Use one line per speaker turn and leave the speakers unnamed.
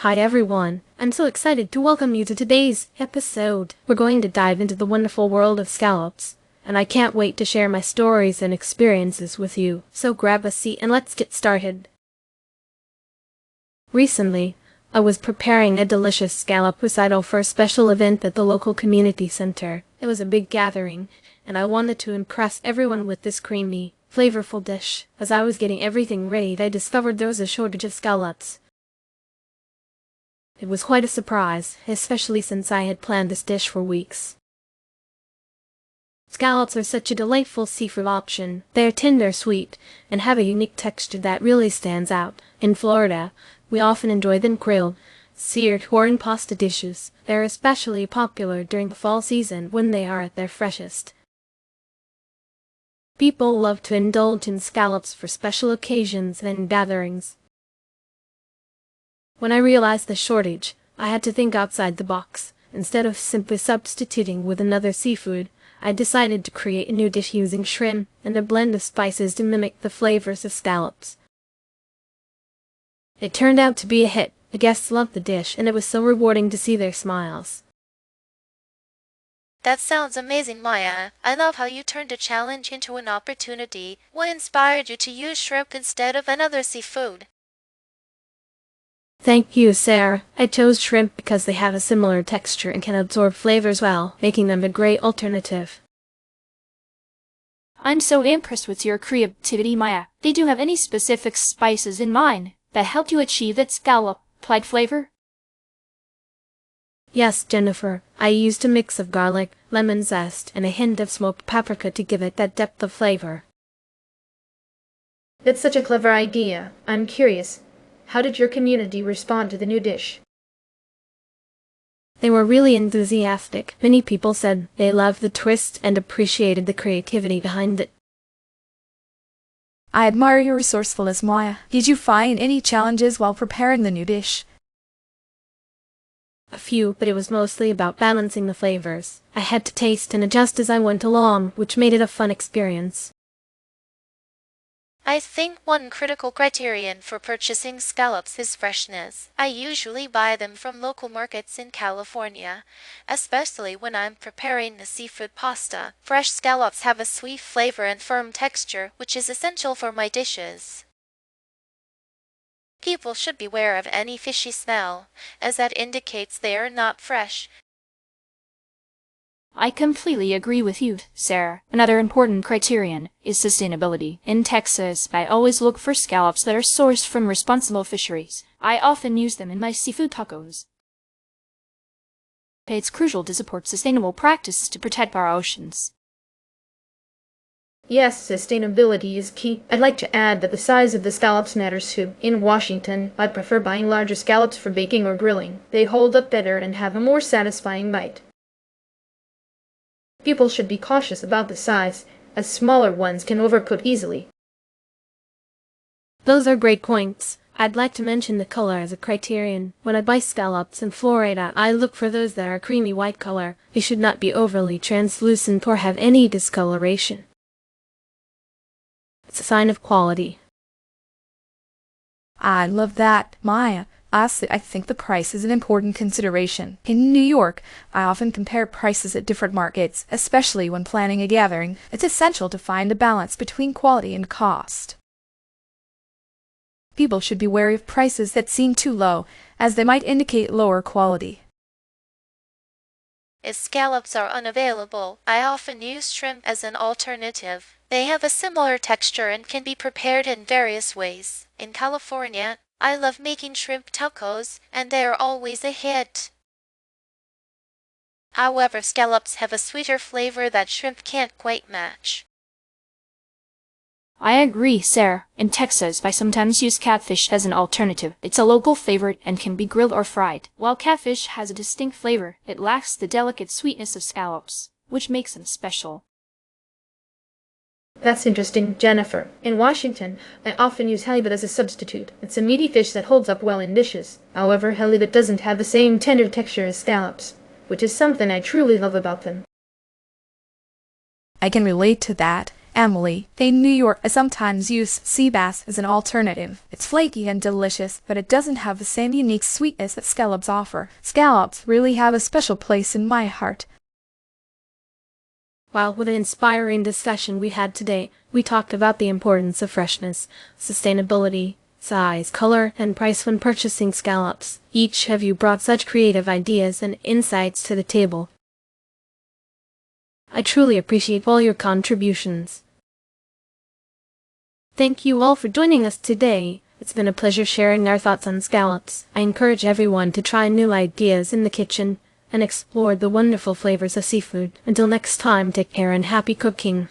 Hi everyone, I'm so excited to welcome you to today's episode. We're going to dive into the wonderful world of scallops, and I can't wait to share my stories and experiences with you. So grab a seat and let's get started. Recently, I was preparing a delicious scallop recital for a special event at the local community center. It was a big gathering, and I wanted to impress everyone with this creamy, flavorful dish. As I was getting everything ready, I discovered there was a shortage of scallops. It was quite a surprise, especially since I had planned this dish for weeks. Scallops are such a delightful seafood option. They are tender, sweet, and have a unique texture that really stands out. In Florida, we often enjoy them grilled, seared, or in pasta dishes. They are especially popular during the fall season when they are at their freshest. People love to indulge in scallops for special occasions and gatherings. When I realized the shortage, I had to think outside the box. Instead of simply substituting with another seafood, I decided to create a new dish using shrimp and a blend of spices to mimic the flavors of scallops. It turned out to be a hit. The guests loved the dish, and it was so rewarding to see their smiles.
That sounds amazing, Maya. I love how you turned a challenge into an opportunity. What inspired you to use shrimp instead of another seafood?
Thank you, Sarah. I chose shrimp because they have a similar texture and can absorb flavors well, making them a great alternative.
I'm so impressed with your creativity, Maya. Did you have any specific spices in mind that helped you achieve that scallop-like flavor?
Yes, Jennifer. I used a mix of garlic, lemon zest, and a hint of smoked paprika to give it that depth of flavor.
That's such a clever idea. I'm curious. How did your community respond to the new dish?
They were really enthusiastic. Many people said they loved the twist and appreciated the creativity behind it.
I admire your resourcefulness, Maya. Did you find any challenges while preparing the new dish?
A few, but it was mostly about balancing the flavors. I had to taste and adjust as I went along, which made it a fun experience.
I think one critical criterion for purchasing scallops is freshness. I usually buy them from local markets in California, especially when I'm preparing a seafood pasta. Fresh scallops have a sweet flavor and firm texture, which is essential for my dishes. People should beware of any fishy smell, as that indicates they are not fresh.
I completely agree with you, Sarah. Another important criterion is sustainability. In Texas, I always look for scallops that are sourced from responsible fisheries. I often use them in my seafood tacos. It's crucial to support sustainable practices to protect our oceans.
Yes, sustainability is key. I'd like to add that the size of the scallops matters too. In Washington, I'd prefer buying larger scallops for baking or grilling. They hold up better and have a more satisfying bite. People should be cautious about the size, as smaller ones can overcook easily.
Those are great points. I'd like to mention the color as a criterion. When I buy scallops in Florida, I look for those that are creamy white color. They should not be overly translucent or have any discoloration. It's a sign of quality.
I love that, Maya. Honestly, I think the price is an important consideration. In New York, I often compare prices at different markets, especially when planning a gathering. It's essential to find a balance between quality and cost. People should be wary of prices that seem too low, as they might indicate lower quality.
If scallops are unavailable, I often use shrimp as an alternative. They have a similar texture and can be prepared in various ways. In California, I love making shrimp tacos, and they are always a hit. However, scallops have a sweeter flavor that shrimp can't quite match.
I agree, Sarah. In Texas, I sometimes use catfish as an alternative. It's a local favorite and can be grilled or fried. While catfish has a distinct flavor, it lacks the delicate sweetness of scallops, which makes them special.
That's interesting, Jennifer. In Washington, I often use halibut as a substitute. It's a meaty fish that holds up well in dishes. However, halibut doesn't have the same tender texture as scallops, which is something I truly love about them.
I can relate to that. Emily, in New York, I sometimes use sea bass as an alternative. It's flaky and delicious, but it doesn't have the same unique sweetness that scallops offer. Scallops really have a special place in my heart.
Wow, what an inspiring discussion we had today. We talked about the importance of freshness, sustainability, size, color, and price when purchasing scallops. Each of you brought such creative ideas and insights to the table. I truly appreciate all your contributions. Thank you all for joining us today. It's been a pleasure sharing our thoughts on scallops. I encourage everyone to try new ideas in the kitchen and explore the wonderful flavors of seafood. Until next time, take care and happy cooking.